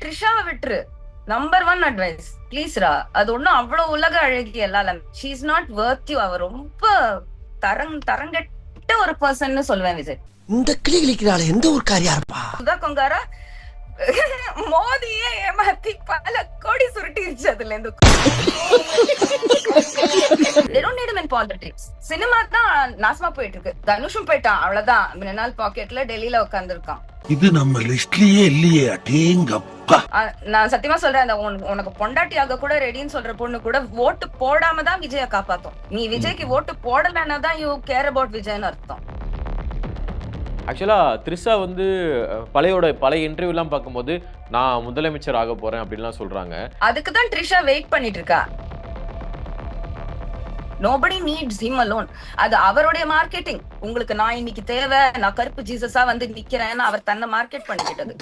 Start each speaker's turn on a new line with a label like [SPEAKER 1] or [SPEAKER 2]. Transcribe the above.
[SPEAKER 1] ட்ரிஷாவை விட்டுரு. Number 1 advice please ரா. அது ஒண்ணும் அவ்வளவு உலக அழகி எல்லாம். She is not worth you. அவ ரொம்ப தரங்கட்ட ஒரு பர்சன் சொல்லுவேன் விஜய்.
[SPEAKER 2] இந்த கிளி கிளிக்கிறாள் எந்த ஒரு காரியா இருப்பா.
[SPEAKER 1] சுதா கொங்காரா மோதியே ஏமாத்தி பல கோடி சுருட்டிருச்சு அதுல இருந்து. சினிமா தான் நாசமா போயிட்டு இருக்கு. தனுஷும் போயிட்டான், அவ்வளவுதான். மினனால் பாக்கெட்ல டெல்லியில உட்கார்ந்து இருக்கான்.
[SPEAKER 2] இது நம்ம லிஸ்ட்லயே இல்லையே. அடேங்கப்பா.
[SPEAKER 1] நான் சத்தியமா சொல்றேன், அந்த உனக்கு பொண்டாட்டியாக கூட ரெடின்னு சொல்ற பொண்ணு கூட ஓட்டு போடாம தான் விஜய காப்பாத்தும். நீ விஜய்க்கு ஓட்டு போடலன்னா தான் யூ கேர் அபவுட் விஜய்னு அர்த்தம்.
[SPEAKER 3] ஆக்சுவலாக த்ரிஷா வந்து பழைய இன்டர்வியூலாம் பார்க்கும்போது நான் முதலமைச்சர் ஆக போறேன் அப்படின்லாம் சொல்றாங்க.
[SPEAKER 1] அதுக்கு தான் த்ரிஷா வெயிட் பண்ணிட்டு இருக்கா. nobody needs him alone. அது அவருடைய மார்க்கெட்டிங். உங்களுக்கு நான் இன்னைக்கு தேவை, நான் கருப்பு ஜீசஸா வந்து நிக்கிறேன்னு அவர் தன்னை மார்க்கெட் பண்ணிக்கிட்டது.